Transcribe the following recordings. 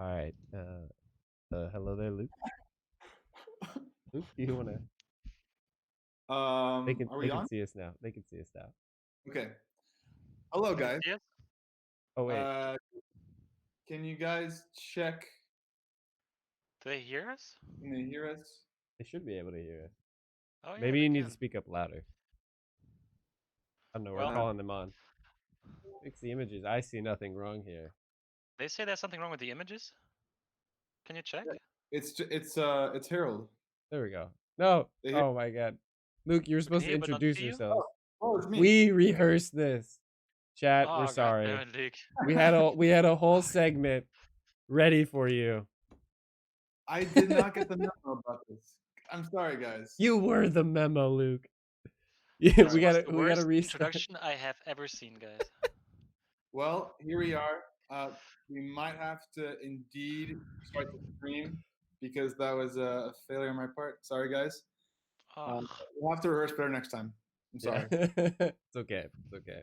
All right. Hello there, Luke. Luke, do you want to? They can Are they we can on? see us now. They can see us now. Okay. Hello, Can you guys. see us? Oh wait, Uh, can you guys check? Do they hear us? Can they hear us? they should be able to hear us. Oh yeah, Maybe they you need can. to speak up louder. I don't know. We're Well, calling them on. Fix the images. I see nothing wrong here. they say there's something wrong with the images. Can you check? It's Harold. There we go. No. They hear. Oh my God, Luke, you're We can supposed to hear but not introduce see you. yourselves. Oh, it's me. We rehearsed this. Chat, we're Oh god damn sorry. it, Luke. We had a whole segment ready for you. I did not get the memo about this. I'm sorry, guys. You were the memo, Luke. Yeah, This we was gotta the we gotta worst restart. introduction I have ever seen, guys. Well, here we are. We might have to indeed start the stream because that was a failure on my part. Sorry, guys. Oh, We'll have to rehearse better next time. I'm Yeah. sorry. It's okay. It's okay.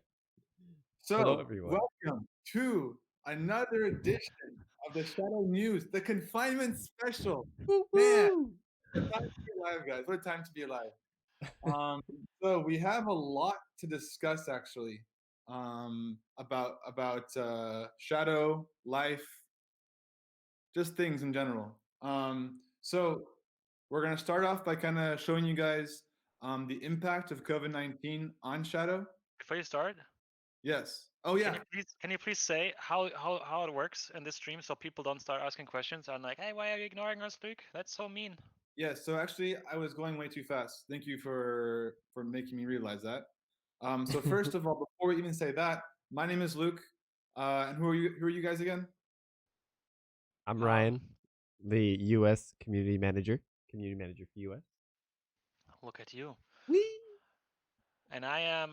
Hello, So, everyone. welcome to another edition of the Shadow News, the Confinement Special. Woo Man, woo! what a time to be alive, guys. What a time to be alive. So we have a lot to discuss, actually, about shadow, life, just things in general. So we're going to start off by kind of showing you guys the impact of COVID-19 on shadow. before you start, Yes. Oh, yeah. can you please say how it works in this stream so people don't start asking questions and like, hey, why are you ignoring us, Luke? That's so mean. Yes, so actually, I was going way too fast. Thank you for making me realize that. So first of all, before we even say that, my name is Luke, and who are you? Who are you guys again? I'm Ryan, the U.S. community manager for U.S. Look at you. Whee! And I'm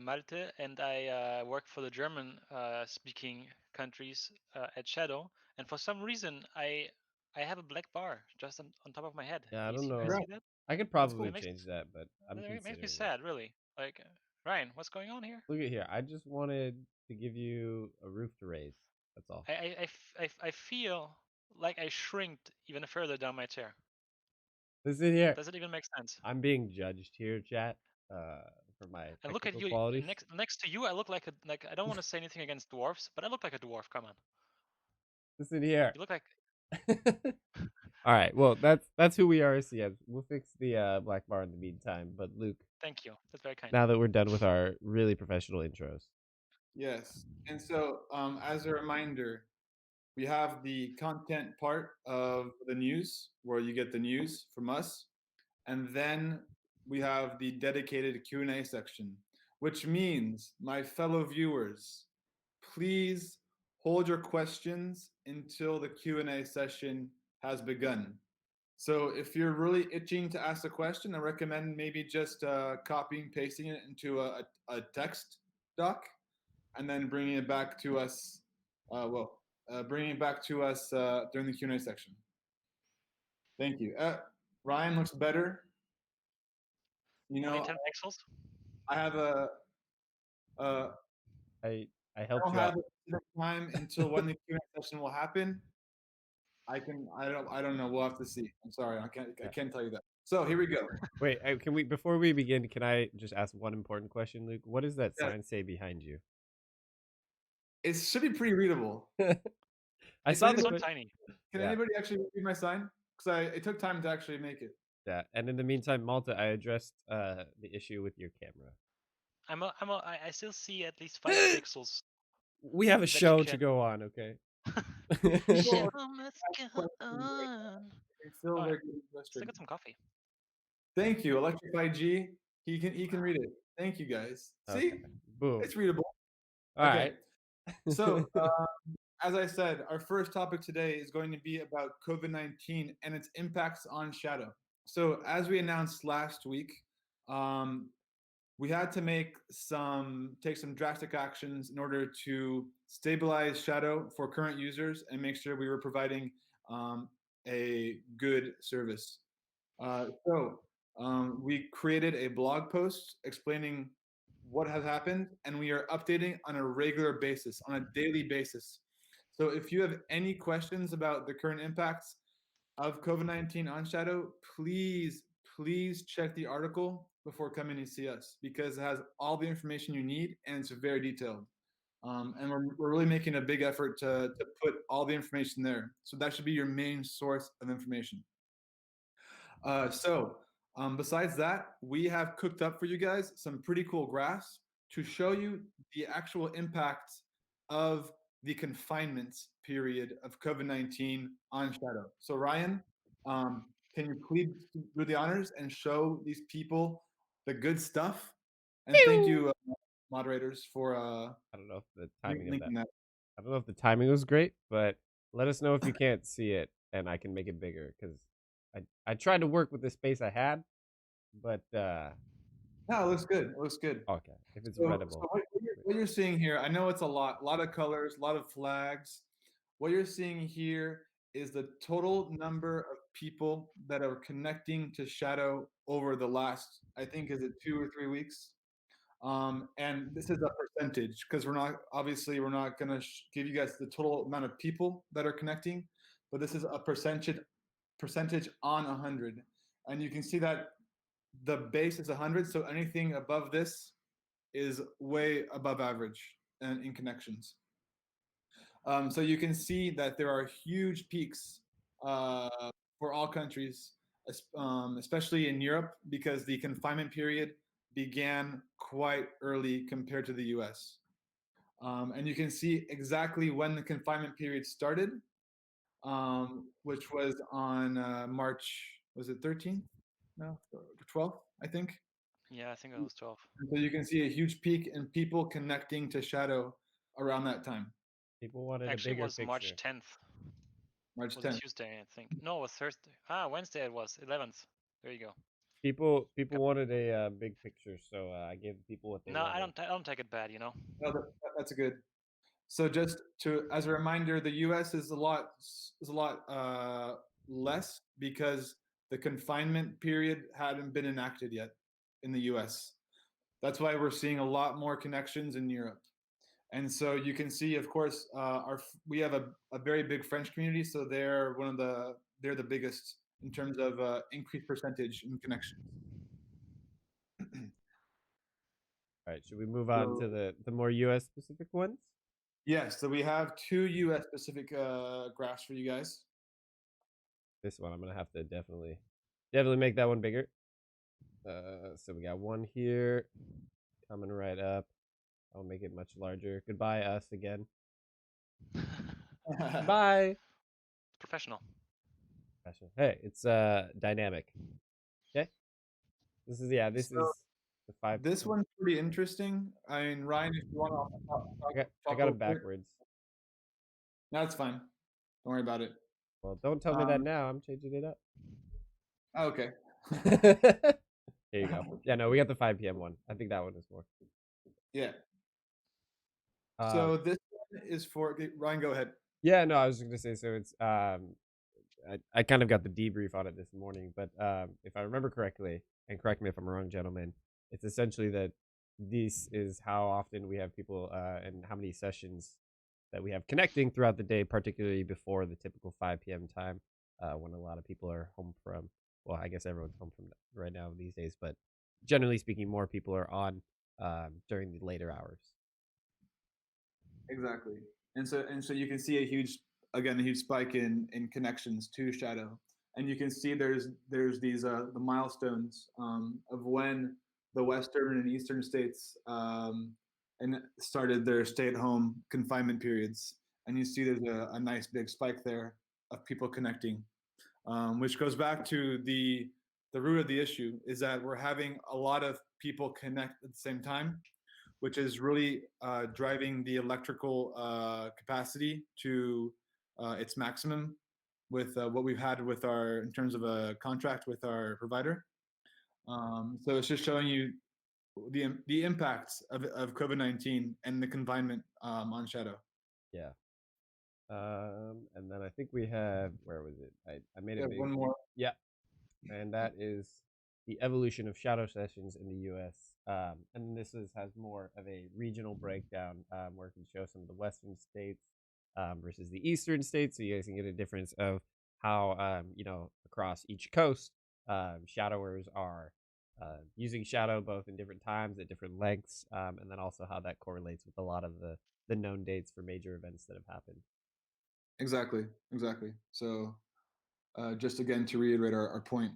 Malte, and I work for the German speaking countries at Shadow. And for some reason, I have a black bar just on top of my head. Yeah, I You don't see, guys know. see that? I could That's cool. probably It makes change that, but I'm it makes me considering it. sad, really. Like, Ryan, what's going on here? Look at here. I just wanted to give you a roof to raise. That's all. I feel like I shrinked even further down my chair. Listen here. Does it even make sense? I'm being judged here, chat, for my And look at technical you qualities. next to you. I look like I don't want to say anything against dwarfs, but I look like a dwarf. Come on, Listen here. you look like. All right. Well, that's who we are as CMs. We'll fix the black bar in the meantime. But Luke, Thank you. That's very kind. now that we're done with our really professional intros, Yes, and so as a reminder, we have the content part of the news where you get the news from us, and then we have the dedicated Q&A section, which means, my fellow viewers, please hold your questions until the Q&A session has begun. So if you're really itching to ask a question, I recommend maybe just copying, pasting it into a text doc, and then bringing it back to us. Bringing it back to us during the Q&A section. Thank you. Ryan looks better. You Only know, 10 pixels. I have a. I I helped don't you have out. a specific time until when the Q&A session will happen. I can. I don't know. We'll have to see. I'm sorry. I can't tell you that. So here we go. Wait, can we before we begin? Can I just ask one important question, Luke? What does that Yes. sign say behind you? It should be pretty readable. I saw It's so the. tiny. Can Yeah. anybody actually read my sign? Because it took time to actually make it. Yeah, and in the meantime, Malta, I addressed the issue with your camera. I still see at least 5 pixels. We have a that show you to can. go on, okay? Show must go on. It's still Alright, very Still frustrating. got some coffee. Thank you, Electrified G. He can read it. Thank you, guys. See, Okay. Boom. it's readable. All Okay. right. So, as I said, our first topic today is going to be about COVID-19 and its impacts on Shadow. So, as we announced last week, we had to take some drastic actions in order to stabilize Shadow for current users and make sure we were providing a good service. We created a blog post explaining what has happened, and we are updating on a regular basis, on a daily basis, So if you have any questions about the current impacts of COVID-19 on shadow, please check the article before coming to see us, because it has all the information you need and it's very detailed. And we're really making a big effort to put all the information there. So that should be your main source of information. Besides that, we have cooked up for you guys some pretty cool graphs to show you the actual impact of the confinement period of COVID-19 on shadow. So Ryan, can you please do the honors and show these people the good stuff? And thank you, moderators, for I don't know if the timing of that. linking that. I don't know if the timing was great, but let us know if you can't see it, and I can make it bigger because I tried to work with the space I had, but No, it looks good. It looks good. okay, if it's So readable. what you're seeing here, I know it's a lot of colors, a lot of flags. What you're seeing here is the total number of people that are connecting to Shadow over the last, I think, is it 2 or 3 weeks? And this is a percentage, because we're not going to give you guys the total amount of people that are connecting, but this is a percentage on 100. And you can see that the base is 100, so anything above this is way above average in connections. So you can see that there are huge peaks uh, for all countries, especially in Europe, because the confinement period began quite early compared to the US. And you can see exactly when the confinement period started, which was on March, was it 13th? No, 12th, I think. Yeah, I think it was 12. So you can see a huge peak in people connecting to Shadow around that time, People wanted a Actually, it bigger was March picture. 10th. March It was a 10th. Tuesday, I think. No, it was Thursday. Ah, Wednesday it was 11th. There you go. People Yep. wanted a big picture, so I gave people what they No, I wanted. don't. I don't take it bad. You know. No, that's a good. So just to as a reminder, the U.S. is a lot less, because the confinement period hadn't been enacted yet in the U.S. That's why we're seeing a lot more connections in Europe. And so you can see, of course, we have a very big French community, so they're the biggest in terms of increased percentage in connections. All right, should we move on So to the more U.S. specific ones? yes, so we have two U.S. specific graphs for you guys. This one I'm gonna have to definitely make that one bigger. So we got one here coming right up. I'll make it much larger. Goodbye, us again. Bye. Professional. Hey, it's dynamic. Okay. This So is the five. this one's pretty interesting. I mean, Ryan, if you want to I talk got over them it, backwards. no, it's fine. Don't worry about it. Well, don't tell me that Um, now. I'm changing it up. okay. Here you go. Yeah, no, we got the 5 p.m. one. I think that one is more. Yeah. Um, So this one is for okay, Ryan. Go ahead. yeah, no, I was just gonna say. So it's I kind of got the debrief on it this morning, but if I remember correctly, and correct me if I'm wrong, gentlemen, it's essentially that this is how often we have people and how many sessions that we have connecting throughout the day, particularly before the typical 5 p.m. time when a lot of people are home from. Well, I guess everyone's home from right now these days, but generally speaking, more people are on during the later hours. Exactly. And so you can see a huge spike in connections to Shadow, and you can see there's these the milestones of when the Western and Eastern states and started their stay-at-home confinement periods, and you see there's a nice big spike there of people connecting, which goes back to the root of the issue is that we're having a lot of people connect at the same time, which is really driving the electrical capacity to its maximum with what we've had with in terms of a contract with our provider. So it's just showing you the impacts of COVID-19 and the confinement on Shadow. Yeah. And then I think we have where was it? I made We a have big one more. yeah, and that is the evolution of shadow sessions in the U.S. And this has more of a regional breakdown where it can show some of the Western states versus the eastern states. So you guys can get a difference of how across each coast, shadowers are using shadow both in different times at different lengths, and then also how that correlates with a lot of the known dates for major events that have happened. Exactly, exactly. So just again to reiterate our point,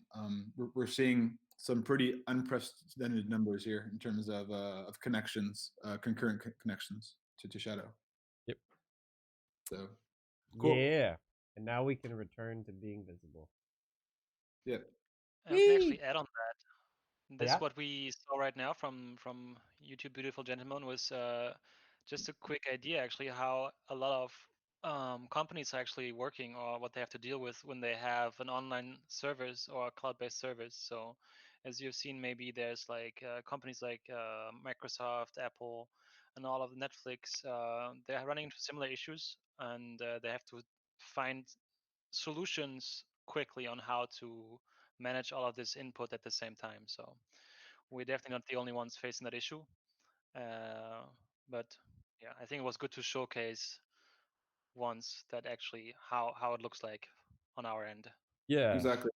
we're seeing some pretty unprecedented numbers here in terms of connections, concurrent connections to shadow. Yep. So cool. Yeah. And now we can return to being visible. Yeah. And we can Whee! actually add on Oh, this. yeah. What we saw right now from YouTube Beautiful Gentleman was just a quick idea actually how a lot of companies are actually working or what they have to deal with when they have an online service or a cloud-based service. So as you've seen, maybe there's like companies like Microsoft, Apple, and all of Netflix. They're running into similar issues, and they have to find solutions quickly on how to manage all of this input at the same time. So we're definitely not the only ones facing that issue. Uh, but yeah, I think it was good to showcase once that actually how it looks like on our end. Yeah. Exactly.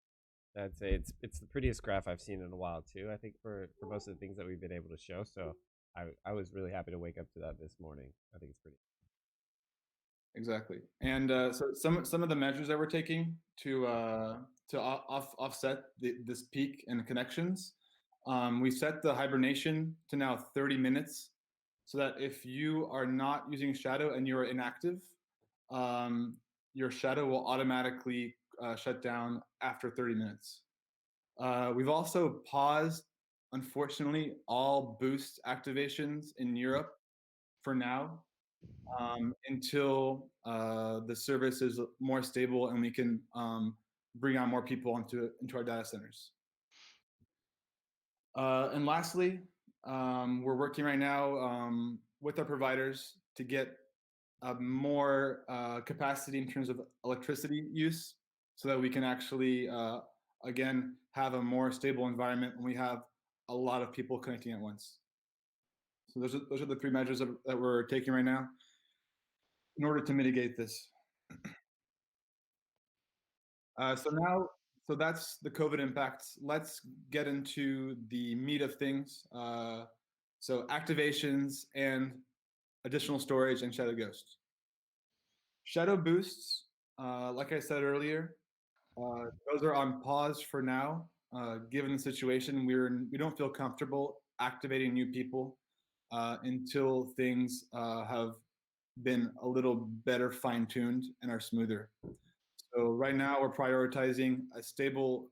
I'd say it's the prettiest graph I've seen in a while too. I think for most of the things that we've been able to show. So I was really happy to wake up to that this morning. I think it's pretty. Exactly. And so some of the measures that we're taking to offset this peak in connections, we set the hibernation to now 30 minutes, so that if you are not using shadow and you're inactive, um, your shadow will automatically shut down after 30 minutes. We've also paused, unfortunately, all boost activations in Europe for now, until the service is more stable and we can bring on more people into our data centers. And lastly, we're working right now with our providers to get more capacity in terms of electricity use, so that we can actually, again, have a more stable environment when we have a lot of people connecting at once. So those are the three measures that we're taking right now in order to mitigate this. So that's the COVID impacts. Let's get into the meat of things. So activations and additional storage and shadow ghosts. Shadow boosts, like I said earlier, those are on pause for now. Given the situation, we don't feel comfortable activating new people until things have been a little better fine-tuned and are smoother. So right now we're prioritizing a stable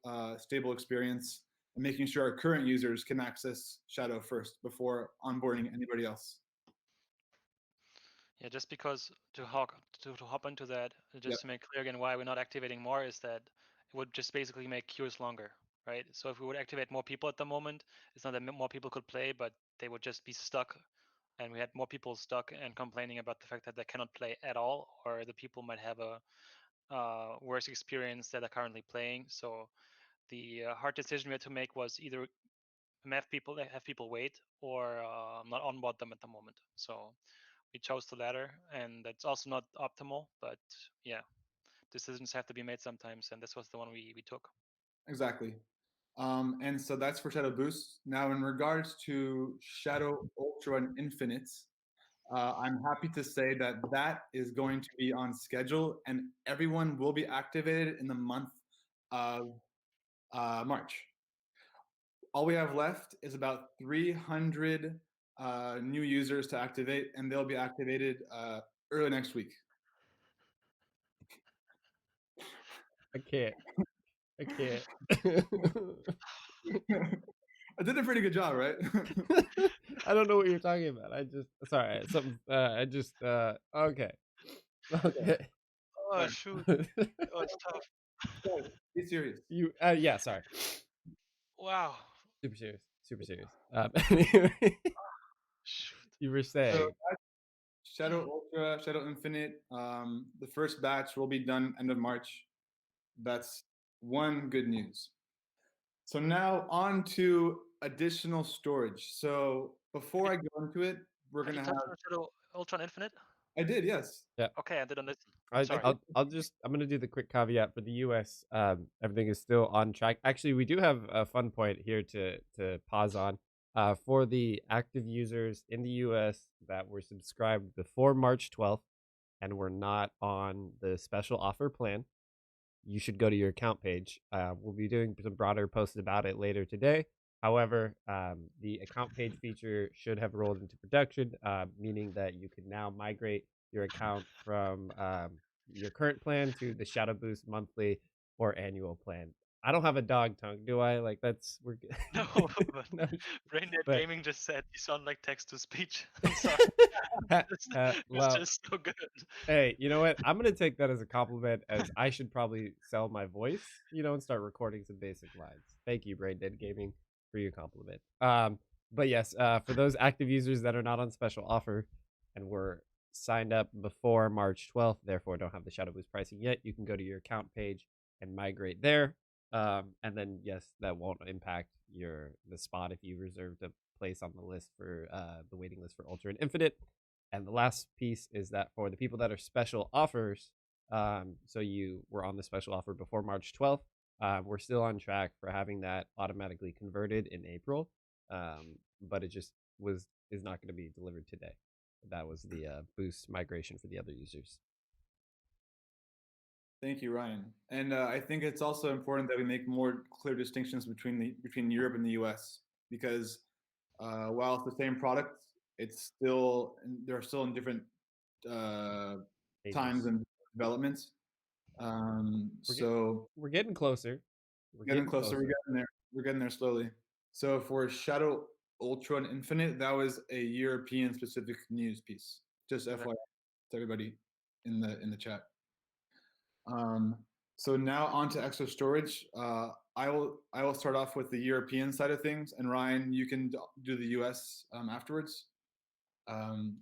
experience and making sure our current users can access Shadow first before onboarding anybody else. Yeah, just because to hop into that, Yep, just to make clear again why we're not activating more is that it would just basically make queues longer, right? So if we would activate more people at the moment, it's not that more people could play, but they would just be stuck, and we had more people stuck and complaining about the fact that they cannot play at all, or the people might have a worse experience that are currently playing. So the hard decision we had to make was either have people wait or not onboard them at the moment. So we chose the latter, and that's also not optimal, but yeah, decisions have to be made sometimes, and this was the one we took. exactly. And so that's for Shadow Boost. Now, in regards to Shadow Ultra and Infinite, I'm happy to say that that is going to be on schedule, and everyone will be activated in the month of March. All we have left is about 300 new users to activate, and they'll be activated early next week. I can't. I can't. I did a pretty good job, right? I don't know what you're talking about. I just sorry, something I just okay. Okay. Oh Sorry. shoot! Oh, it's tough. Guys, be serious. You yeah, sorry. Wow. Super serious. Super serious. Anyway, Shoot. you were So saying Shadow Ultra, Shadow Infinite, the first batch will be done end of March. That's one good news. So now on to additional storage. So before I go into it, we're Have you gonna touched have on Shadow Ultron Infinite? I did, yes. Yeah. Okay, I didn't listen. I Sorry. I'm gonna do the quick caveat for the US. Everything is still on track. Actually, we do have a fun point here to pause on. For the active users in the US that were subscribed before March 12th and were not on the special offer plan, you should go to your account page. We'll be doing some broader posts about it later today. However, the account page feature should have rolled into production, meaning that you can now migrate your account from your current plan to the Shadow Boost monthly or annual plan. I don't have a dog tongue, do I? Like that's we're No, but no, Braindead but Gaming just said you sound like text to speech. I'm sorry. It's well, just so good. hey, you know what? I'm gonna take that as a compliment, as I should probably sell my voice, and start recording some basic lines. Thank you, Brain Dead Gaming, for your compliment. But yes, for those active users that are not on special offer and were signed up before March 12th, therefore don't have the Shadow Boost pricing yet, you can go to your account page and migrate there. And then yes, that won't impact the spot if you reserved a place on the list for the waiting list for Ultra and Infinite. And the last piece is that for the people that are special offers, so you were on the special offer before March 12th, we're still on track for having that automatically converted in April, but it just is not going to be delivered today. That was the boost migration for the other users. Thank you, Ryan. And I think it's also important that we make more clear distinctions between Europe and the US, because while it's the same product, they're still in different uh, times Ages. and developments. We're get, So we're getting closer. We're getting getting closer. closer. We're getting there slowly. So for Shadow Ultra and Infinite, that was a European specific news piece. Just FYI to everybody in the chat. Um, so now on to extra storage. I will start off with the European side of things, and Ryan, you can do the US afterwards. Um,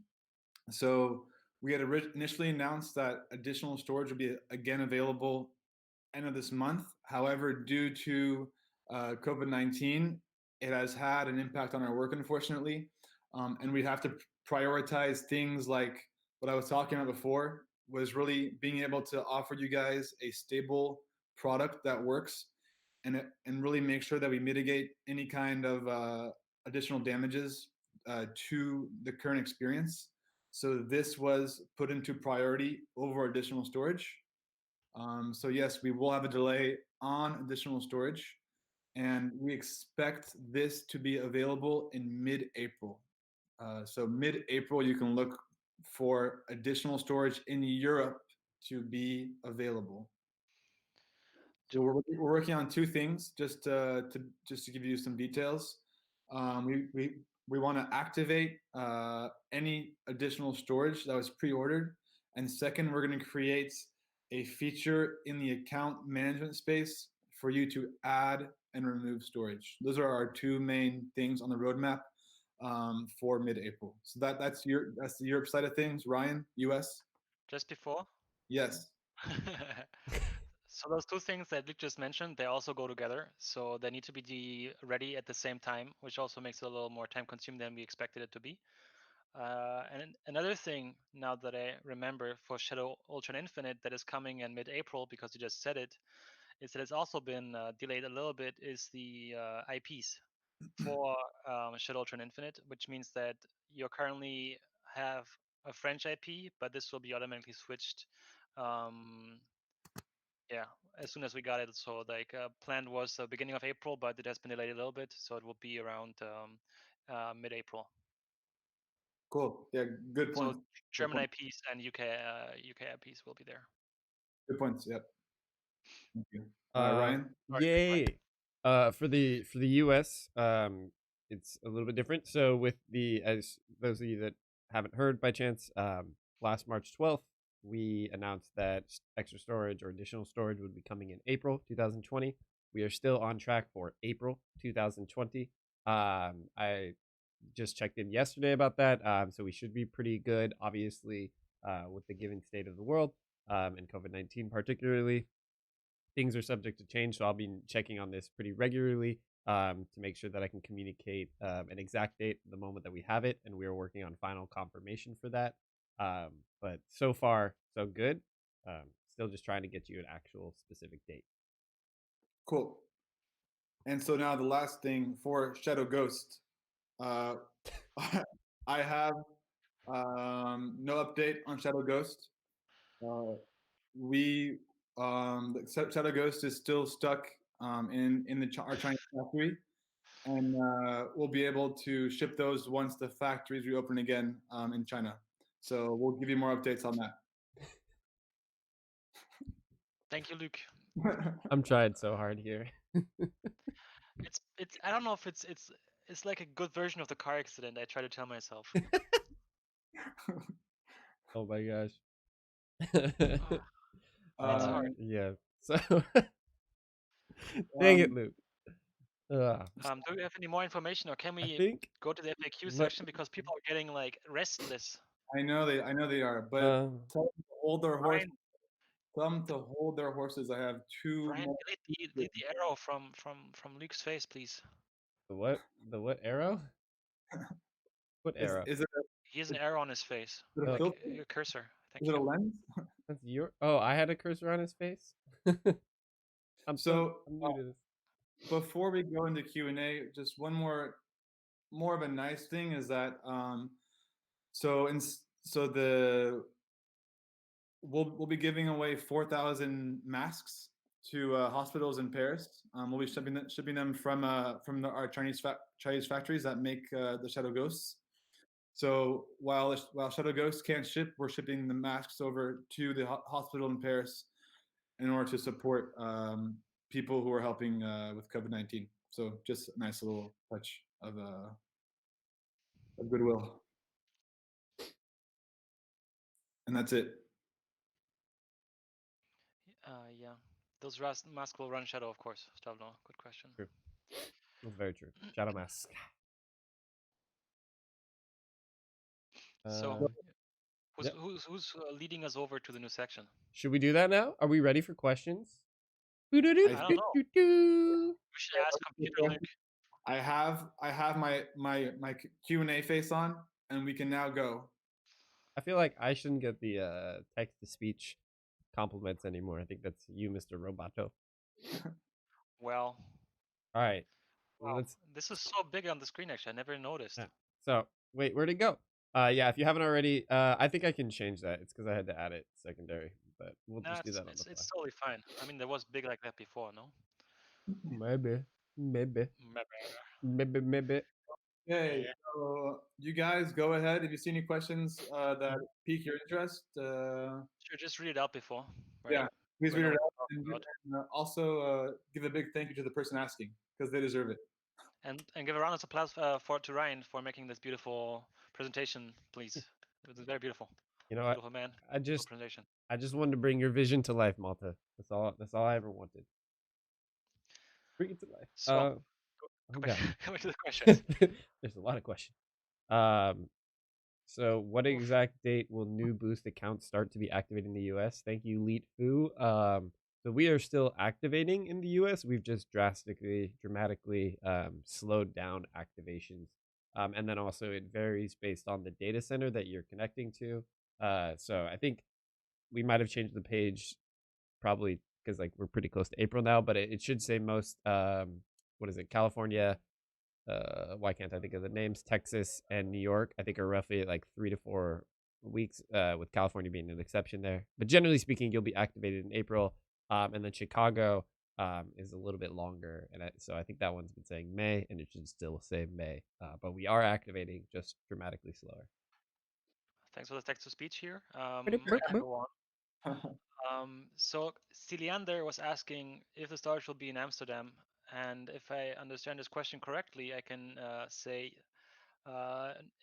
so we had initially announced that additional storage would be again available end of this month. However, due to COVID-19, it has had an impact on our work, unfortunately, and we have to prioritize things like what I was talking about before, was really being able to offer you guys a stable product that works, and really make sure that we mitigate any kind of additional damages to the current experience. So this was put into priority over additional storage. So yes, we will have a delay on additional storage, and we expect this to be available in mid-April. So mid-April, you can look for additional storage in Europe to be available. So we're working on two things, just to give you some details. We want to activate any additional storage that was pre-ordered, and second, we're going to create a feature in the account management space for you to add and remove storage. Those are our two main things on the roadmap for mid-April. So that's the Europe side of things. Ryan, US? Just before. Yes. So those two things that Luke just mentioned, they also go together. So they need to be ready at the same time, which also makes it a little more time consuming than we expected it to be. And another thing, now that I remember, for Shadow Ultra and Infinite that is coming in mid-April, because you just said it, is that it's also been delayed a little bit, is the IPs for Shadow Ultra and Infinite, which means that you currently have a French IP, but this will be automatically switched yeah, as soon as we got it. So like planned was the beginning of April, but it has been delayed a little bit, so it will be around mid-April. Cool. Yeah, good So point. German IPs and UK IPs will be there. Good points. Yep. Thank you. Um, Ryan? Sorry, Ryan. yay! For the US, it's a little bit different. So with as those of you that haven't heard by chance, last March 12th, we announced that extra storage or additional storage would be coming in April 2020. We are still on track for April 2020. I just checked in yesterday about that, so we should be pretty good. Obviously, with the given state of the world, and COVID-19 particularly, things are subject to change, so I'll be checking on this pretty regularly to make sure that I can communicate an exact date the moment that we have it, and we are working on final confirmation for that. But so far, so good. Still just trying to get you an actual specific date. Cool. And so now the last thing for Shadow Ghost, uh, I have no update on Shadow Ghost. We Shadow Ghost is still stuck in our Chinese factory, and we'll be able to ship those once the factories reopen again in China. So we'll give you more updates on that. Thank you, Luke. I'm trying so hard here. It's I don't know if it's like a good version of the car accident. I try to tell myself. Oh my gosh. It's hard. Yeah. So dang it, Luke. Do we have any more information, or can I we think go to the FAQ let- section because people are getting like restless? I know they are, but tell them to hold their horse. Brian, Tell them to hold their horses. I have two Brian, more. delete the arrow from Luke's face, please. the what arrow? What arrow? Is it He has an arrow on his face, is it a like filter? your cursor. Thank Is it a you. lens? That's your. Oh, I had a cursor on his face. I'm new to this. Before we go into Q&A, just one more of a nice thing is that we'll be giving away 4,000 masks to hospitals in Paris. We'll be shipping them from our Chinese factories that make the Shadow Ghosts. So while Shadow Ghosts can't ship, we're shipping the masks over to the hospital in Paris in order to support people who are helping with COVID-19. So just a nice little touch of goodwill. And that's it. Yeah, those masks will run shadow, of course. Stavno, good question. True. That's very true. Shadow mask. So, yep. who's leading us over to the new section? Should we do that now? Are we ready for questions? I don't know. We should ask computer Luke. I have my Q&A face on, and we can now go. I feel like I shouldn't get the text to speech compliments anymore. I think that's you, Mr. Roboto. Well. All right. Wow, this is so big on the screen. Actually, I never noticed. Yeah. So wait, where'd it go? Yeah, if you haven't already, I think I can change that. It's because I had to add it secondary, but we'll just do that on the fly. It's totally fine. I mean, there was big like that before, no? Maybe. Hey, so you guys go ahead. If you see any questions that pique your interest, sure, just read it out before. Right? Yeah, please read it out, and also give a big thank you to the person asking because they deserve it. And give a round of applause to Ryan for making this beautiful presentation, please. It was very beautiful. You know, beautiful man. I just wanted to bring your vision to life, Malta. That's all I ever wanted. Bring it to life. So, okay. Coming to the questions. There's a lot of questions. So what exact date will new boost accounts start to be activated in the US? Thank you, Leet Fu. So we are still activating in the US. We've just dramatically slowed down activations. And then also it varies based on the data center that you're connecting to. So I think we might have changed the page probably because like we're pretty close to April now, but it should say most what is it, California, why can't I think of the names? Texas and New York, I think, are roughly like 3 to 4 weeks, with California being an exception there. But generally speaking, you'll be activated in April. And then Chicago is a little bit longer. And so I think that one's been saying May, and it should still say May. But we are activating, just dramatically slower. Thanks for the text to speech here. So Ciliander was asking if the storage will be in Amsterdam, and if I understand this question correctly, I can say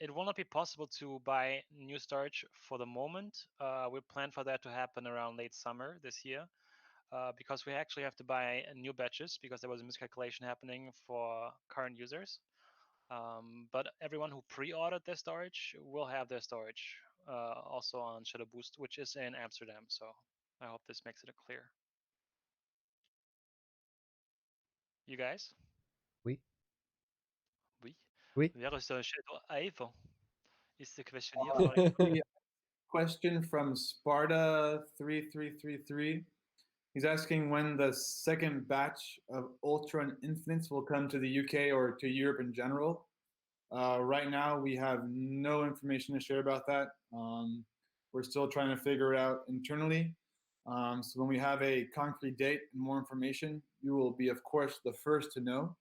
it will not be possible to buy new storage for the moment. We plan for that to happen around late summer this year, because we actually have to buy new batches because there was a miscalculation happening for current users. But everyone who pre-ordered their storage will have their storage also on Shadow Boost, which is in Amsterdam. So I hope this makes it clear. You guys? Oui. Oui. Oui. Wer ist der Shadow Eve? Ist die Question hier. question from Sparta3333. He's asking when the second batch of Ultra and Infinites will come to the UK or to Europe in general. Right now, we have no information to share about that. We're still trying to figure it out internally. So when we have a concrete date and more information, you will be, of course, the first to know.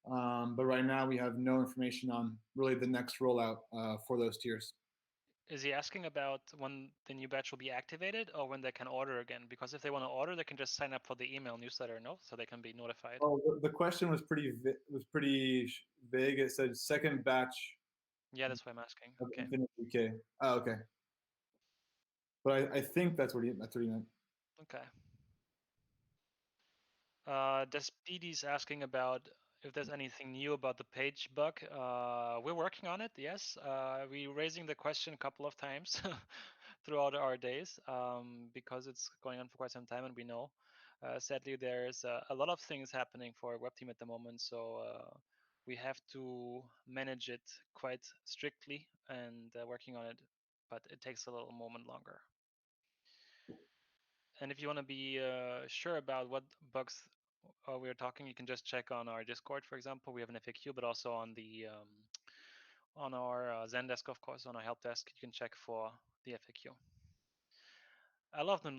But right now, we have no information on really the next rollout for those tiers. Is he asking about when the new batch will be activated or when they can order again? Because if they want to order, they can just sign up for the email newsletter, no? So they can be notified. Oh, the question was pretty vague. It said second batch Yeah, that's what I'm asking. of Okay. Infinite UK. Oh, okay. But I think that's what he meant. Okay. Despedi's asking about if there's anything new about the page bug. We're working on it, yes. We're raising the question a couple of times throughout our days because it's going on for quite some time and we know. Sadly, there's a lot of things happening for our web team at the moment, so we have to manage it quite strictly and working on it, but it takes a little moment longer. And if you want to be sure about what bugs we're talking, you can just check on our Discord, for example. We have an FAQ, but also on the on our Zendesk, of course, on our help desk, you can check for the FAQ. I love the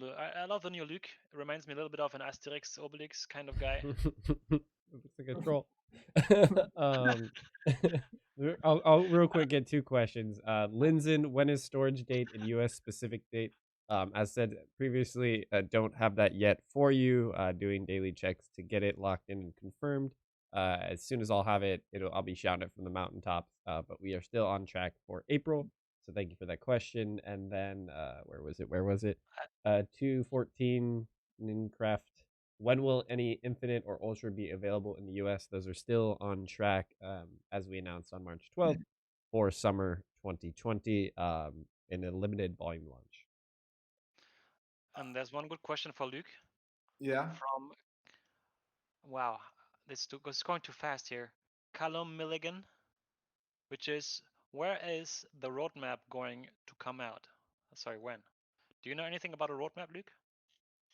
new Luke. It reminds me a little bit of an Asterix Obelix kind of guy. Looks like a troll. I'll real quick get two questions. Linzen, when is storage date and US specific date? As said previously, don't have that yet for you. Doing daily checks to get it locked in and confirmed. As soon as I'll have it, I'll be shouting it from the mountaintops. But we are still on track for April. So thank you for that question. And then where was it? 214 Minecraft. When will any Infinite or Ultra be available in the US? Those are still on track, as we announced on March 12th for summer 2020 in a limited volume launch. And there's one good question for Luke. Yeah. From wow, this is going too fast here. Callum Milligan, which is where is the roadmap going to come out? Sorry, when? Do you know anything about a roadmap, Luke?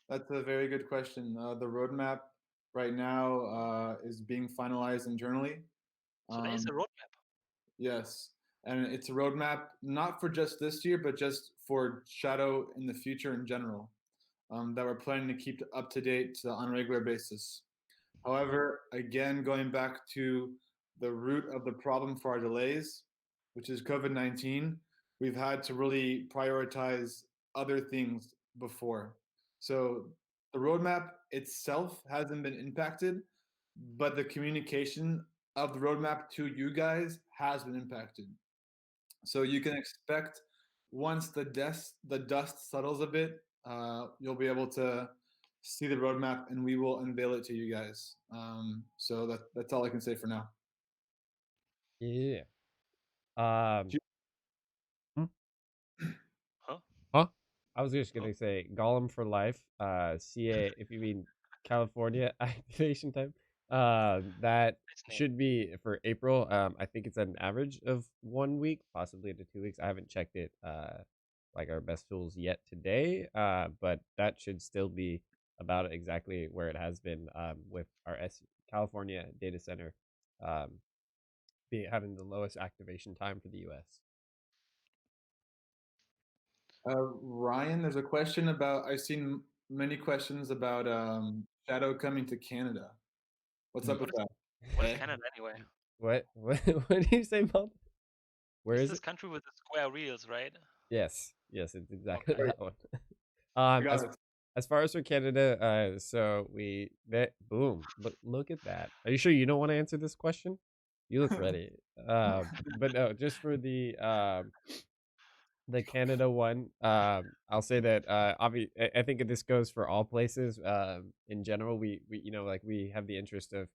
That's a very good question. The roadmap right now is being finalized internally. So there is a roadmap. Yes, and it's a roadmap not for just this year, but just for Shadow in the future in general, that we're planning to keep up to date on a regular basis. However, again, going back to the root of the problem for our delays, which is COVID-19, we've had to really prioritize other things before. So the roadmap itself hasn't been impacted, but the communication of the roadmap to you guys has been impacted. So you can expect once the dust settles a bit, you'll be able to see the roadmap, and we will unveil it to you guys. So that's all I can say for now. Yeah. Hmm? Huh? Huh? I was just gonna say Gollum for life. CA if you mean California activation time. That should be for April. I think it's at an average of 1 week, possibly to 2 weeks. I haven't checked it like our best tools yet today. But that should still be about exactly where it has been with our California data center having the lowest activation time for the US. Ryan, there's a question about. I've seen many questions about Shadow coming to Canada. What's up with that? What is Canada anyway? What what do you say, Bob? Where It's is this it? country with the square wheels, right? Yes, it's exactly Okay. that one. I got as it. as far as for Canada, so boom, look at that. Are you sure you don't want to answer this question? You look ready. But no, just for the Canada one, I'll say that I think this goes for all places. In general, we like we have the interest of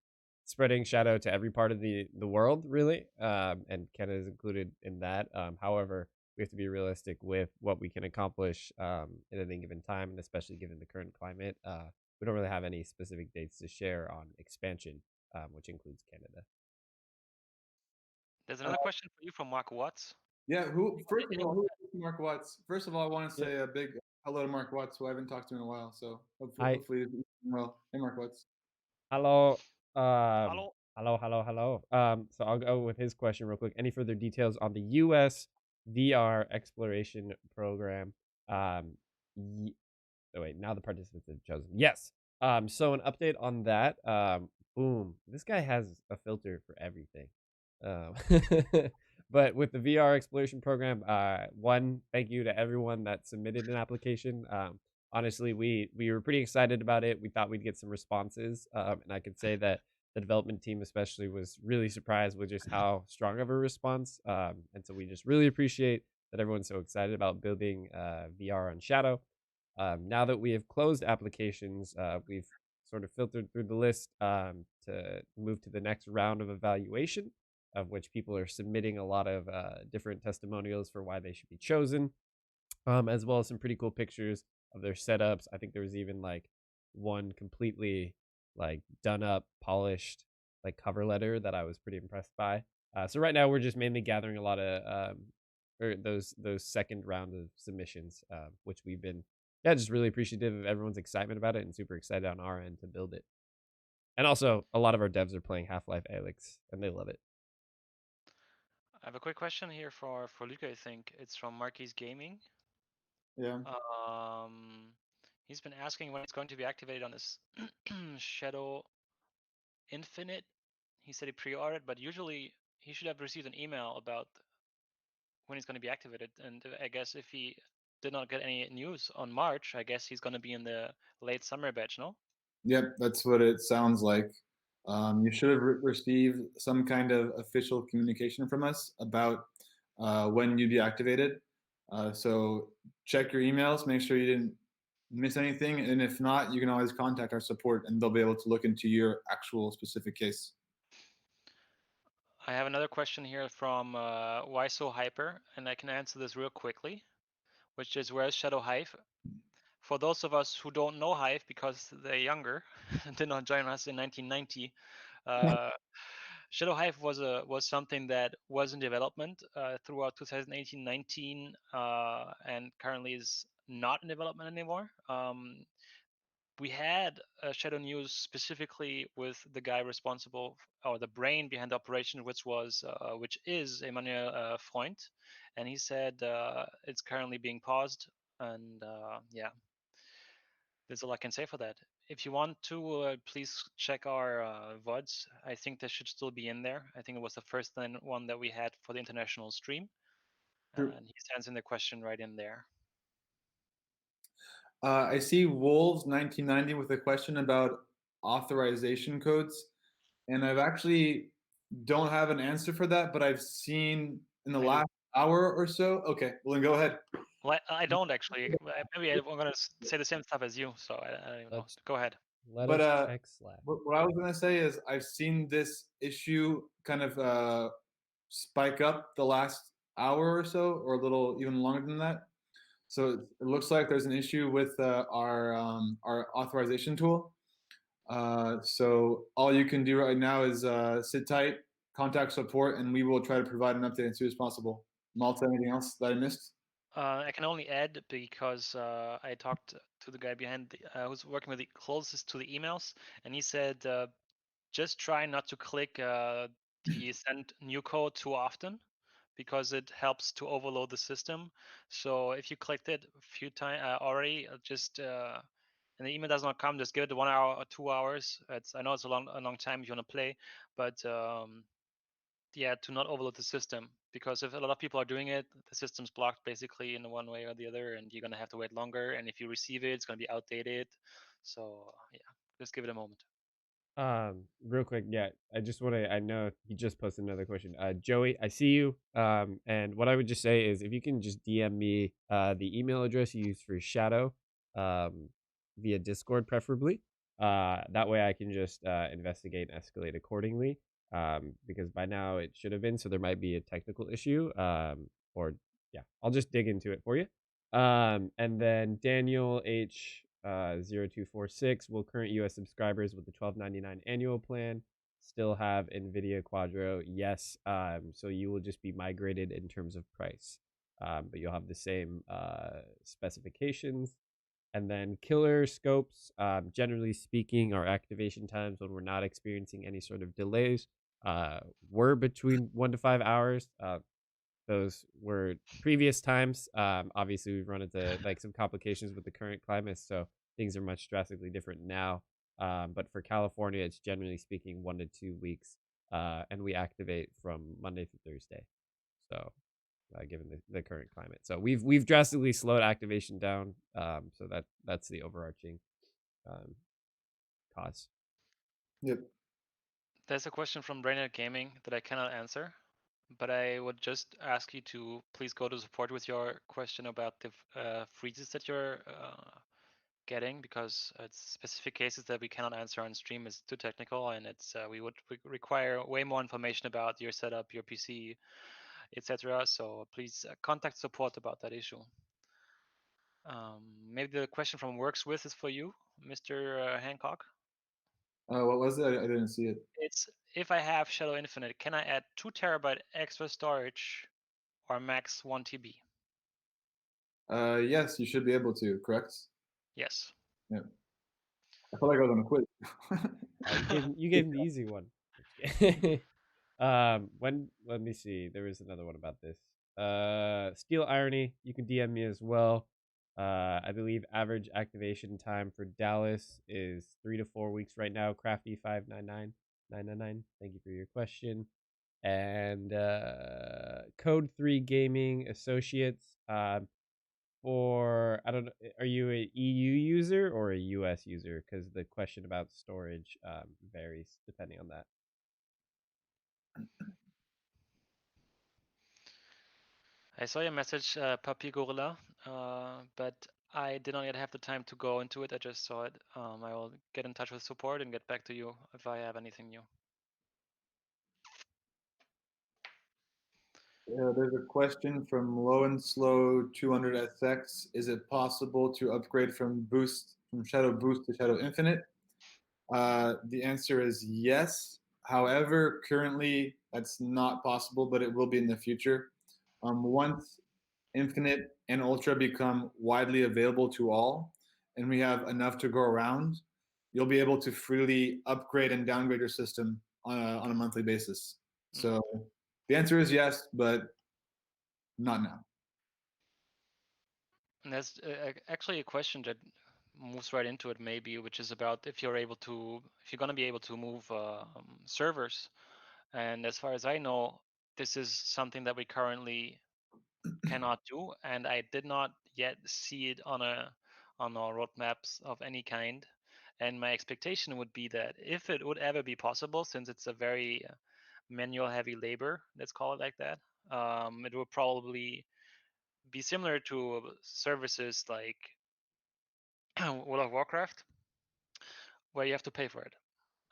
spreading Shadow to every part of the world, really, and Canada is included in that. However, we have to be realistic with what we can accomplish at any given time, and especially given the current climate. We don't really have any specific dates to share on expansion, which includes Canada. There's another question for you from Mark Watts. Yeah, first of all, Mark Watts. First of all, I want to say a big hello to Mark Watts, who I haven't talked to in a while. So Hi. hopefully he's doing well. Hey, Mark Watts. Hello. Hello. Hello. So I'll go with his question real quick. Any further details on the U.S. VR exploration program? Ye- oh wait, now the participants have chosen. Yes. So an update on that. Boom. This guy has a filter for everything. Um, but with the VR exploration program, one, thank you to everyone that submitted an application. Honestly, we were pretty excited about it. We thought we'd get some responses, and I could say that the development team especially was really surprised with just how strong of a response. And so we just really appreciate that everyone's so excited about building VR on Shadow. Now that we have closed applications, we've sort of filtered through the list to move to the next round of evaluation, of which people are submitting a lot of different testimonials for why they should be chosen, as well as some pretty cool pictures of their setups. I think there was even like one completely like done up, polished like cover letter that I was pretty impressed by. So right now we're just mainly gathering a lot of or those second round of submissions, which we've been just really appreciative of everyone's excitement about it and super excited on our end to build it. And also, a lot of our devs are playing Half-Life Alyx, and they love it. I have a quick question here for Luca. I think it's from Marquis Gaming. Yeah. He's been asking when it's going to be activated on his Shadow Infinite. He said he pre-ordered, but usually he should have received an email about when it's going to be activated. And I guess if he did not get any news on March, I guess he's going to be in the late summer batch, no? Yep, that's what it sounds like. You should have received some kind of official communication from us about when you'd be activated. So check your emails, make sure you didn't miss anything, and if not, you can always contact our support, and they'll be able to look into your actual specific case. I have another question here from Why So Hyper, and I can answer this real quickly, which is where's Shadow Hive? For those of us who don't know Hive because they're younger, did not join us in 1990, Shadow Hive was something that was in development throughout 2018-19, and currently is not in development anymore. We had Shadow News specifically with the guy responsible, or the brain behind the operation, which is Emmanuel Freund, and he said it's currently being paused, and yeah, that's all I can say for that. If you want to, please check our VODs. I think they should still be in there. I think it was the first one that we had for the international stream, and he sends in the question right in there. I see Wolves 1990 with a question about authorization codes, and I've actually don't have an answer for that, but I've seen in the last hour or so. Okay, well then go ahead. Well, I don't actually. Maybe I'm going to say the same stuff as you, so I don't even know. Go ahead. Let us check Slack. What I was going to say is I've seen this issue kind of spike up the last hour or so, or a little even longer than that. So it looks like there's an issue with our authorization tool. So all you can do right now is sit tight, contact support, and we will try to provide an update as soon as possible. Malta, anything else that I missed? I can only add because I talked to the guy behind who's working with the closest to the emails, and he said just try not to click the send new code too often because it helps to overload the system. So if you clicked it a few times already, just and the email does not come, just give it 1 hour or 2 hours. I know it's a long time if you want to play, but yeah, to not overload the system, because if a lot of people are doing it, the system's blocked basically in one way or the other, and you're gonna have to wait longer. And if you receive it, it's gonna be outdated. So yeah, just give it a moment. Real quick, I just want to. I know he just posted another question. Joey, I see you. And what I would just say is, if you can just DM me the email address you use for Shadow, via Discord preferably. That way I can just investigate and escalate accordingly. Because by now it should have been, so there might be a technical issue. Or yeah, I'll just dig into it for you. And then Daniel H 0246, will current US subscribers with the $12.99 annual plan still have NVIDIA Quadro? Yes. So you will just be migrated in terms of price. but you'll have the same specifications. And then killer scopes, generally speaking, our activation times when we're not experiencing any sort of delays were between 1 to 5 hours. Those were previous times. Obviously, we've run into like some complications with the current climate, so things are much drastically different now. But for California, it's generally speaking 1 to 2 weeks, and we activate from Monday through Thursday. So, given the current climate, so we've drastically slowed activation down. So that's the overarching um, cause. Yep. There's a question from Brainerd Gaming that I cannot answer, but I would just ask you to please go to support with your question about the freezes that you're getting, because it's specific cases that we cannot answer on stream is too technical, and it's we would require way more information about your setup, your PC, etc. So please contact support about that issue. Maybe the question from Works With is for you, Mr. Hancock. What was it? I didn't see it. It's, if I have Shadow Infinite, can I add 2 terabyte extra storage or max 1 TB? Yes, you should be able to, correct? Yes. Yeah. I felt like I was gonna quit. You gave him the easy one. When let me see. There was another one about this. Steel Irony. You can DM me as well. I believe average activation time for Dallas is 3 to 4 weeks right now. Crafty 599 Thank you for your question. And Code 3 Gaming Associates. For I don't know, are you a EU user or a US user? Because the question about storage varies depending on that. I saw your message, Papi Gorilla, but I did not yet have the time to go into it. I just saw it. I will get in touch with support and get back to you if I have anything new. There's a question from Low and Slow 200SX. Is it possible to upgrade from Shadow Boost to Shadow Infinite? The answer is yes. However, currently that's not possible, but it will be in the future. Once Infinite and Ultra become widely available to all, and we have enough to go around, you'll be able to freely upgrade and downgrade your system on a monthly basis. So the answer is yes, but not now. And there's actually a question that moves right into it, maybe, which is about if you're going to be able to move servers. And as far as I know, this is something that we currently cannot do, and I did not yet see it on our roadmaps of any kind. And my expectation would be that if it would ever be possible, since it's a very manual heavy labor, let's call it like that, it would probably be similar to services like World of Warcraft, where you have to pay for it.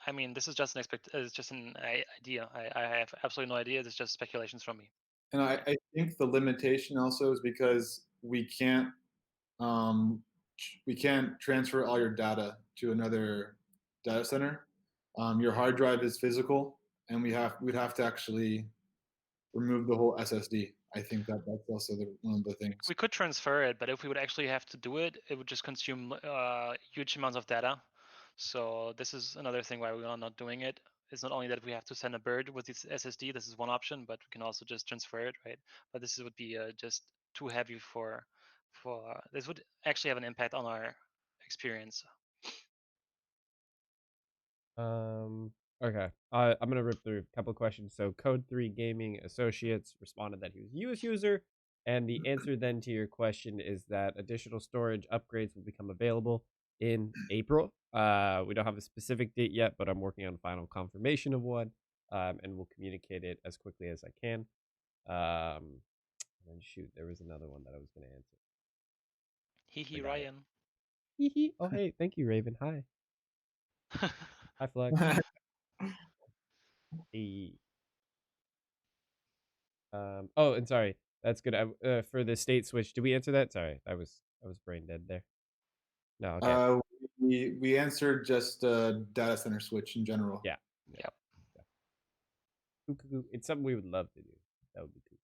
I mean, this is just it's just an idea. I have absolutely no idea. It's just speculations from me. And I think the limitation also is because um, we can't transfer all your data to another data center. Your hard drive is physical, and we'd have to actually remove the whole SSD. I think that's also one of the things. We could transfer it, but if we would actually have to do it, it would just consume huge amounts of data. So this is another thing why we are not doing it. It's not only that we have to send a bird with its SSD. This is one option, but we can also just transfer it, right? But this would be just too heavy for this would actually have an impact on our experience. Okay. I'm gonna rip through a couple of questions. So Code 3 Gaming Associates responded that he was a US user, and the answer then to your question is that additional storage upgrades will become available in April. We don't have a specific date yet, but I'm working on final confirmation of one, and we'll communicate it as quickly as I can. And shoot, there was another one that I was gonna answer. Hee Forgot it. Ryan. Hee hee. Oh hey, thank you, Raven. Hi. Hi, Flex. Hey. Oh, and sorry, that's good. For the state switch, did we answer that? Sorry, I was brain dead there. No, okay. We answered just data center switch in general. Yeah. Yep. It's something we would love to do. That would be cool.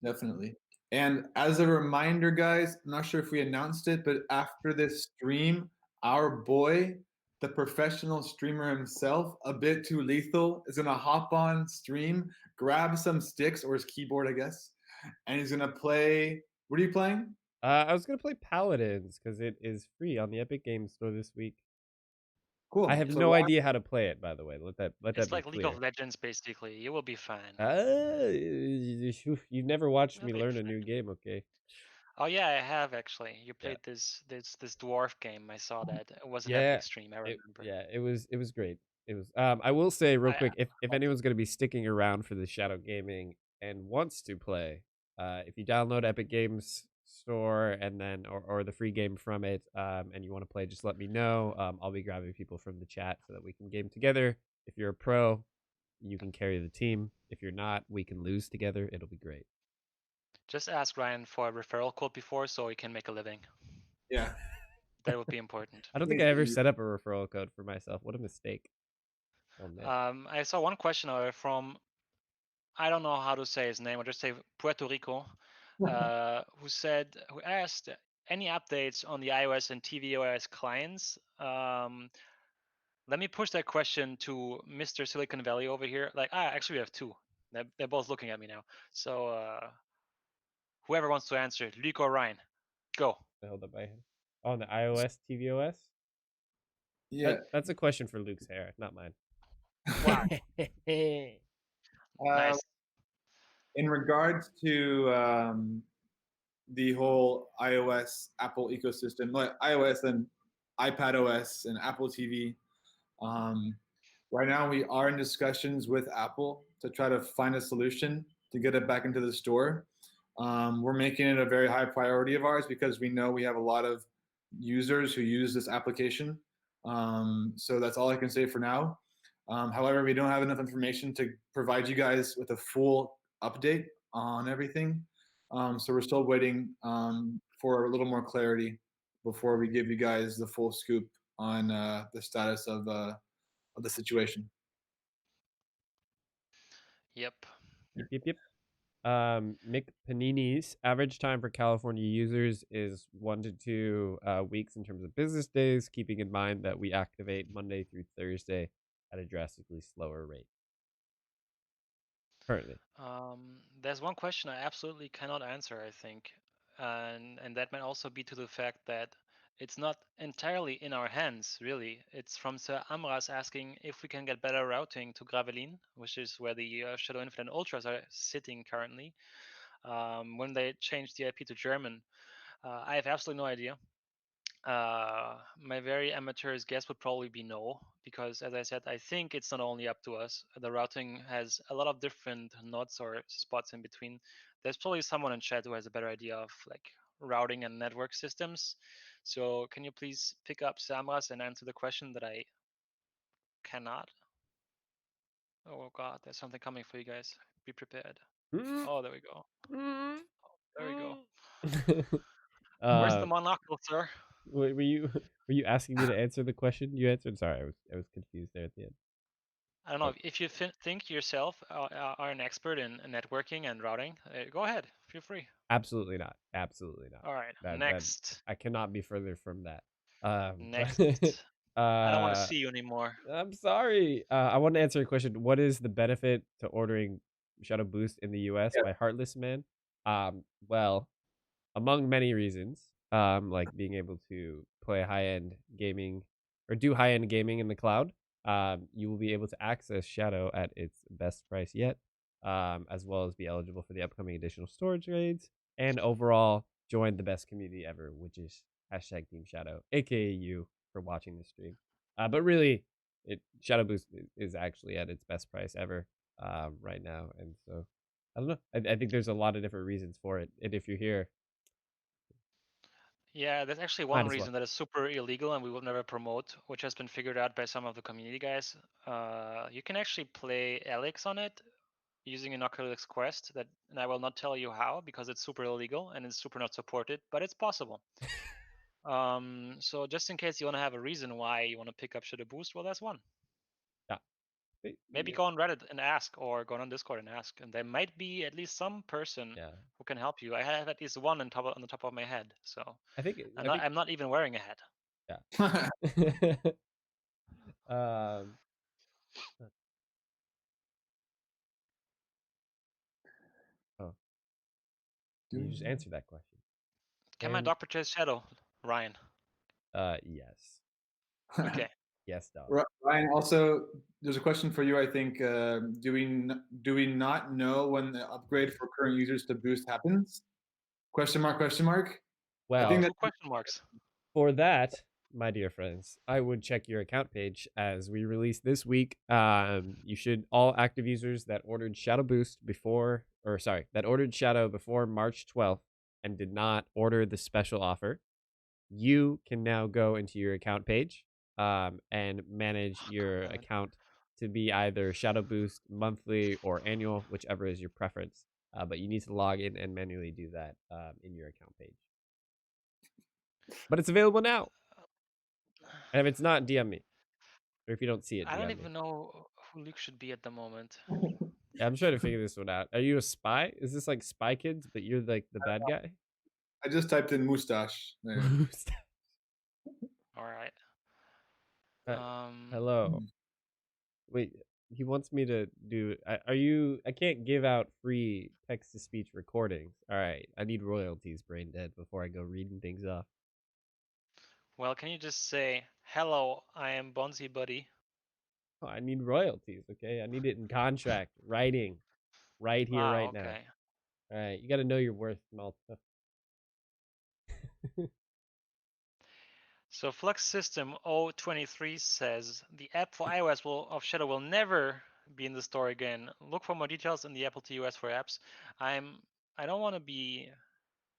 Definitely. And as a reminder, guys, I'm not sure if we announced it, but after this stream, our boy, the professional streamer himself, a bit too lethal, is gonna hop on stream, grab some sticks or his keyboard, I guess, and he's gonna play. What are you playing? I was gonna play Paladins because it is free on the Epic Games Store this week. I Cool. have So no idea how to play it, by the way. Let that It's be like League of clear. Legends, basically. You will be fine. You've never watched You'll me be learn a fine. new game, okay? Oh yeah, I have actually. You Yeah. played this dwarf game. I saw that. It was an Yeah. epic stream. I remember. It was great. It was I will say real I quick, if also, anyone's gonna be sticking around for the Shadow Gaming and wants to play, if you download Epic Games Store and then or the free game from it, and you want to play, just let me know. I'll be grabbing people from the chat so that we can game together. If you're a pro, you can carry the team. If you're not, we can lose together. It'll be great. just ask Ryan for a referral code before so he can make a living. yeah, That would be important. I don't think I ever set up a referral code for myself. What a mistake. Oh man. I saw one question from, I don't know how to say his name. I'll just say Puerto Rico, who asked any updates on the iOS and tvOS clients. Let me push that question to Mr. Silicon Valley over here. Actually, we have two. They're both looking at me now. So whoever wants to answer, Luke or Ryan, go. Hold up, on the iOS tvOS. yeah. That's a question for Luke's hair, not mine. Wow, Uh, nice. in regards to the whole iOS Apple ecosystem, like iOS and iPad OS and Apple TV. Um, right now, we are in discussions with Apple to try to find a solution to get it back into the store. We're making it a very high priority of ours because we know we have a lot of users who use this application. So that's all I can say for now. However, we don't have enough information to provide you guys with a full update on everything. So we're still waiting for a little more clarity before we give you guys the full scoop on the status of the situation. Yep. Yep, yep, yep. Mick Panini's average time for California users is 1 to 2 weeks in terms of business days, keeping in mind that we activate Monday through Thursday at a drastically slower rate currently. There's one question I absolutely cannot answer, I think, and that might also be to the fact that it's not entirely in our hands, really. It's from Sir Amras asking if we can get better routing to Gravelines, which is where the Shadow Infinite Ultras are sitting currently. When they change the IP to German, I have absolutely no idea. My very amateur's guess would probably be no, because as I said, I think it's not only up to us. The routing has a lot of different knots or spots in between. There's probably someone in chat who has a better idea of like routing and network systems. So can you please pick up Samras and answer the question that I cannot? Oh God, there's something coming for you guys. Be prepared. Oh, there we go. There we go. Where's the uh, monocle, sir? were you were you asking me to answer the question you answered? Sorry, I was confused there at the end. I don't know if you think yourself are an expert in networking and routing. Go ahead, feel free. Absolutely not. Absolutely not. All right, That next, I cannot be further from that. But next. I don't want to uh, see you anymore. I'm sorry. I want to answer a question. What is the benefit to ordering Shadow Boost in the US Yeah. by Heartless Man? Well, among many reasons, like being able to play high-end gaming or do high-end gaming in the cloud, you will be able to access Shadow at its best price yet, as well as be eligible for the upcoming additional storage raids, and overall join the best community ever, which is hashtag Team Shadow, aka you, for watching this stream. But really, Shadow Boost is actually at its best price ever right now, and so I don't know. I think there's a lot of different reasons for it, and if you're here, Yeah, there's actually might one as well. reason that is super illegal and we will never promote, which has been figured out by some of the community guys. You can actually play Alex on it using an Oculus Quest. And I will not tell you how because it's super illegal and it's super not supported, but it's possible. So just in case you want to have a reason why you want to pick up Shadow Boost, well, that's one. Yeah. Maybe yeah, go on Reddit and ask, or go on Discord and ask, and there might be at least some person yeah. who can help you. I have at least one on the top of my head, so I think I'm not even wearing a hat. yeah. um, oh, you just answered that question. Can my And dog purchase Shadow, Ryan? yes, Okay. yes, dog. Ryan, also, there's a question for you. I think do we not know when the upgrade for current users to Boost happens? Question mark? Question mark? I think Well, that Two question marks. for that, my dear friends, I would check your account page as we release this week. You should all active users that ordered Shadow Boost before, or sorry, that ordered Shadow before March 12th and did not order the special offer, you can now go into your account page and manage your God. account to be either Shadow Boost monthly or annual, whichever is your preference. But you need to log in and manually do that in your account page. But it's available now. And if it's not, DM me. Or if you don't see it, I don't DM me. even know who Luke should be at the moment. Yeah, I'm trying to figure this one out. Are you a spy? Is this like Spy Kids, but you're like the bad guy? I just typed in mustache. There. All right. Uh, Um, Hello. Wait, he wants me to do. Are you? I can't give out free text to speech recordings. All right, I need royalties, brain dead, before I go reading things off. well, can you just say, hello, I am Bonzi Buddy? Oh, I need royalties. Okay, I need it in contract, writing, right here, Wow, right now. okay. All right, you got to know your worth, Malta. So Flux System 023 says the app for iOS of Shadow will never be in the store again. Look for more details in the Apple TOS for apps. I don't want to be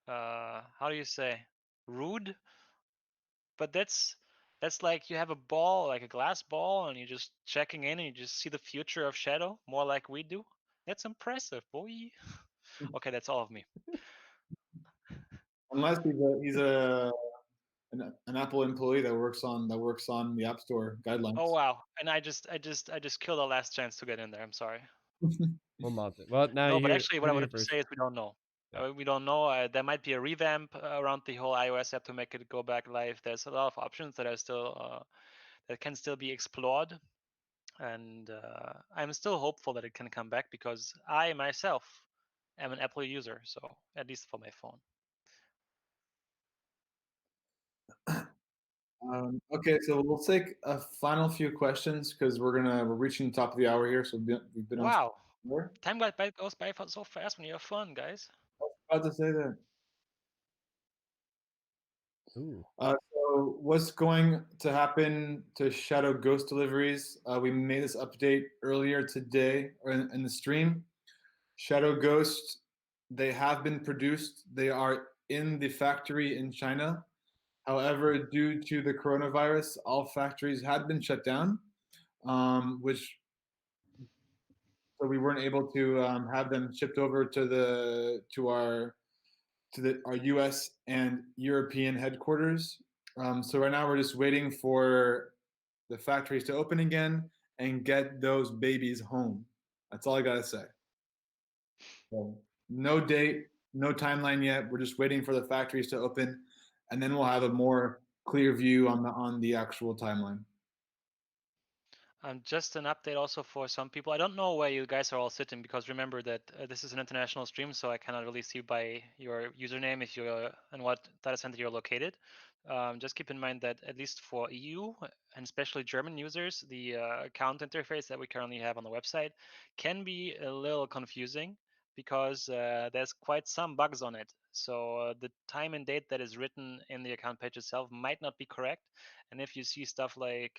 how do you say, rude, but that's like you have a ball, like a glass ball, and you're just checking in and you just see the future of Shadow more like we do. That's impressive, boy. Okay, that's all of me. Unless he's an Apple employee that works on the App Store Oh guidelines. wow. And I just killed our last chance to get in there. I'm sorry. Well, Malta. Well, now No, you but actually, what heard I it here wanted to first. say is we don't know. Yeah. We don't know. There might be a revamp around the whole iOS app to make it go back live. There's a lot of options that are still that can still be explored, and I'm still hopeful that it can come back because I myself am an Apple user, so at least for my phone. Okay, so we'll take a final few questions because we're reaching the top of the hour here, so we've been on for Wow, an hour. time goes by so fast when you have fun, guys. About to say that. Ooh. So what's going to happen to Shadow Ghost deliveries? We made this update earlier today or in the stream. Shadow Ghost, they have been produced. They are in the factory in China. However, due to the coronavirus, all factories had been shut down, which so we weren't able to have them shipped over to our U.S. and European headquarters. So right now we're just waiting for the factories to open again and get those babies home. That's all I gotta say. So, no date, no timeline yet. We're just waiting for the factories to open, and then we'll have a more clear view on the actual timeline. Just an update also for some people. I don't know where you guys are all sitting because remember that this is an international stream, so I cannot really see by your username if you're and what data center you're located. Just keep in mind that at least for EU and especially German users, the account interface that we currently have on the website can be a little confusing because there's quite some bugs on it. So the time and date that is written in the account page itself might not be correct. And if you see stuff like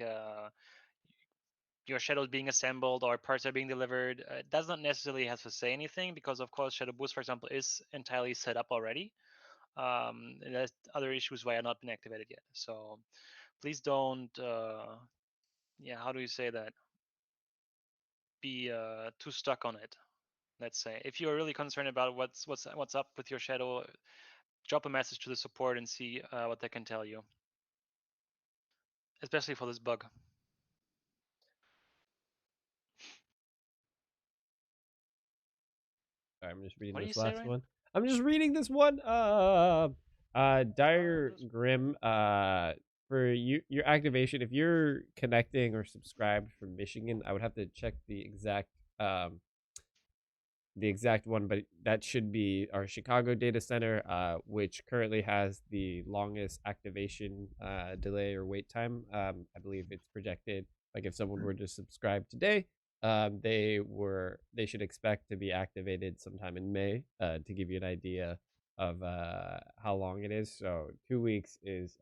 your shadows being assembled or parts are being delivered, it does not necessarily have to say anything because, of course, Shadow Boost, for example, is entirely set up already. There's other issues why are not been activated yet. So please don't, yeah, how do you say that? Be too stuck on it. Let's say if you're really concerned about what's up with your Shadow, drop a message to the support and see what they can tell you, especially for this bug. Sorry, I'm just reading What do you this say, last Ryan? one. I'm just reading this one. Dire Grim. For your activation, if you're connecting or subscribed from Michigan, I would have to check the exact one, but that should be our Chicago data center, which currently has the longest activation delay or wait time. I believe it's projected, like if someone were to subscribe today, they should expect to be activated sometime in May, to give you an idea of how long it is. So 2 weeks is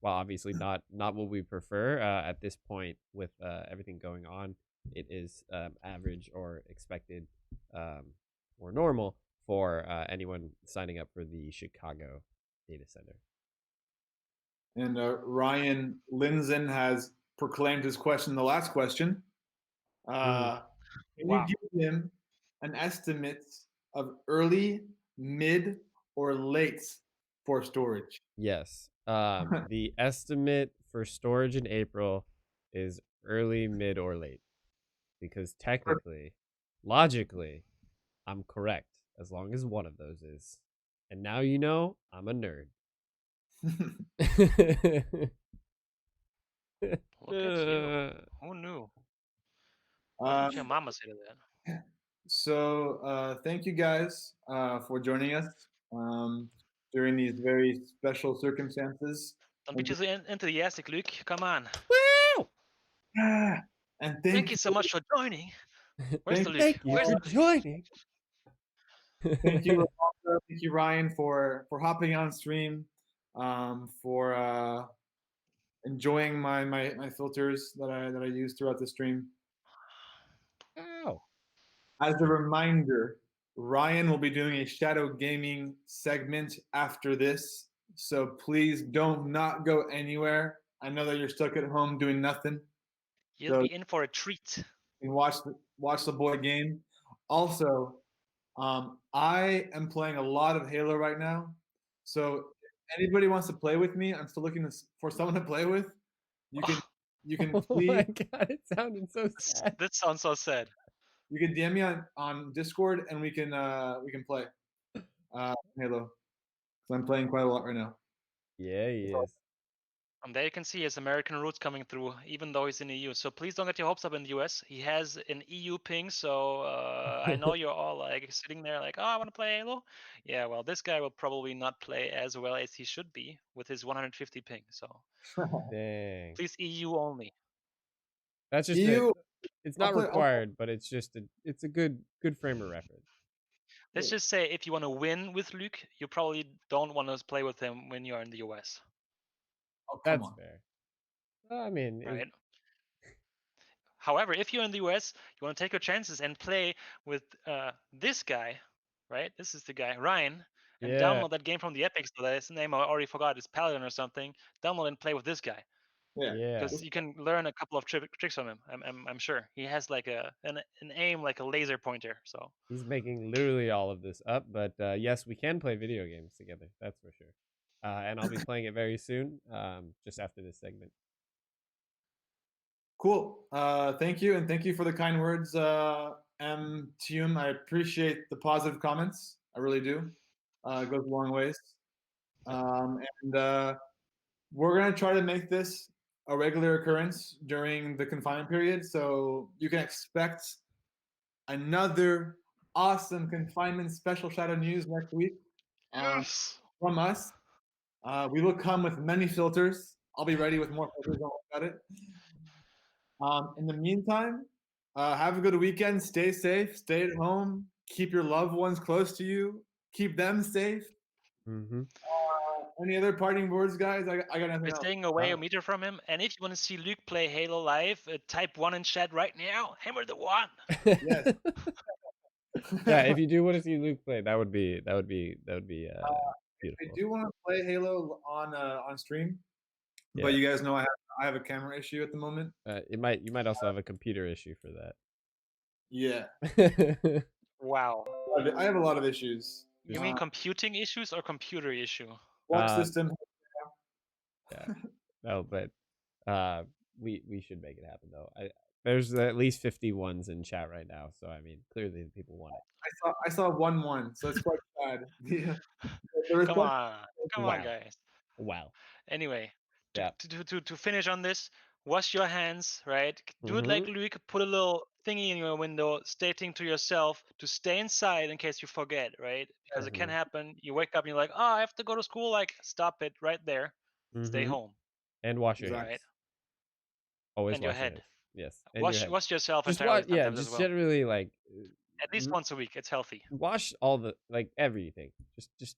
well, obviously not what we prefer at this point with everything going on. It is average or expected, or normal for anyone signing up for the Chicago data center. And Ryan Linzen has proclaimed his question, the last question. Can Wow. you give him an estimate of early, mid, or late for storage? Yes. The estimate for storage in April is early, mid, or late, because technically, logically, I'm correct as long as one of those is. And now you know I'm a nerd. Look at you. Who knew? What Uh, would your mama say to that? so thank you guys for joining us during these very special circumstances. Don't be too enthusiastic, Luke. Come on. Woo! And Thank you so much for joining. Where's the Luke? Thank you for joining. Thank you, Alfonso. Thank you, Ryan, for hopping on stream, for enjoying my filters that I use throughout the stream. Ow. As a reminder, Ryan will be doing a shadow gaming segment after this, so please don't not go anywhere. I know that you're stuck at home doing nothing. You'll So be in for a treat. and watch the boy game. Also, I am playing a lot of Halo right now. So if anybody wants to play with me, I'm still looking for someone to play with. You can Oh my please god, it sounded so sad. That sounds so sad. you can DM me on Discord and we can play Halo. So I'm playing quite a lot right now. Yeah, he is. And there you can see his American roots coming through, even though he's in the EU. So please don't get your hopes up in the US. He has an EU ping, so I know you're all like sitting there like, oh, I want to play Halo. Yeah, well, this guy will probably not play as well as he should be with his 150 ping. So Dang. please EU only. That's just EU. it's I'll not play- required, but it's just it's a good frame of reference. Let's just say if you want to win with Luke, you probably don't want to play with him when you're in the US. Oh, come That's on. fair. I mean, Right. However, if you're in the US, you want to take your chances and play with this guy, right? This is the guy, Ryan, and yeah, download that game from the Epic Store. His name I already forgot. It's Paladin or something. Download and play with this guy yeah. because you can learn a couple of tricks from him. I'm sure he has like an aim like a laser pointer. So He's making literally all of this up, but yes, we can play video games together. That's for sure. And I'll be playing it very soon, just after this segment. Cool. Thank you, and thank you for the kind words, M. Tium. I appreciate the positive comments. I really do. It goes a long ways. And we're gonna try to make this a regular occurrence during the confinement period, so you can expect another awesome confinement special shadow news next week from us. We will come with many filters. I'll be ready with more filters. Don't worry about it. In the meantime, have a good weekend. Stay safe. Stay at home. Keep your loved ones close to you. Keep them safe. Mm-hmm. Any other parting words, guys? I got nothing we're else. staying away a meter from him. And if you want to see Luke play Halo live, type 1 in chat right now. Hammer the 1. Yes. Yeah, if you do want to see Luke play, that would be beautiful. I do want to play Halo on stream, Yeah. but you guys know I have a camera issue at the moment. You might also have a computer issue for that. Yeah. Wow. I have a lot of issues. You mean computing issues or computer issue? Work system. Yeah. No, but we should make it happen though. There's at least 50 ones in chat right now, so I mean, clearly the people want it. I saw 1-1, so it's quite sad. The Come response. on, come on, Wow. guys. Wow. Anyway, Yeah. to finish on this, wash your hands, right? Do it like Mhm. Luke. Put a little thingy in your window, stating to yourself to stay inside in case you forget, right? Because it can Mhm. happen. You wake up and you're like, oh, I have to go to school. Like, stop it right there. Stay Mhm. home, And wash your Exactly. hands. right? Always And your wash your head. hands. Yes, and your head. Wash yourself Just entirely wash. Yeah, sometimes as just well. generally like At least once a week. It's healthy. wash all the like everything. Just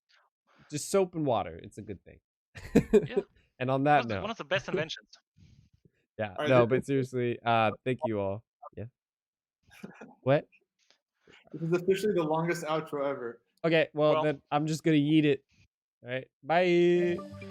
soap and water. It's a good thing. Yeah. And on that One note, of the best inventions. yeah, All right, no, but seriously, thank you all. Yeah. What? this is officially the longest outro ever. Okay, well Well, then I'm just gonna yeet it. All right, bye.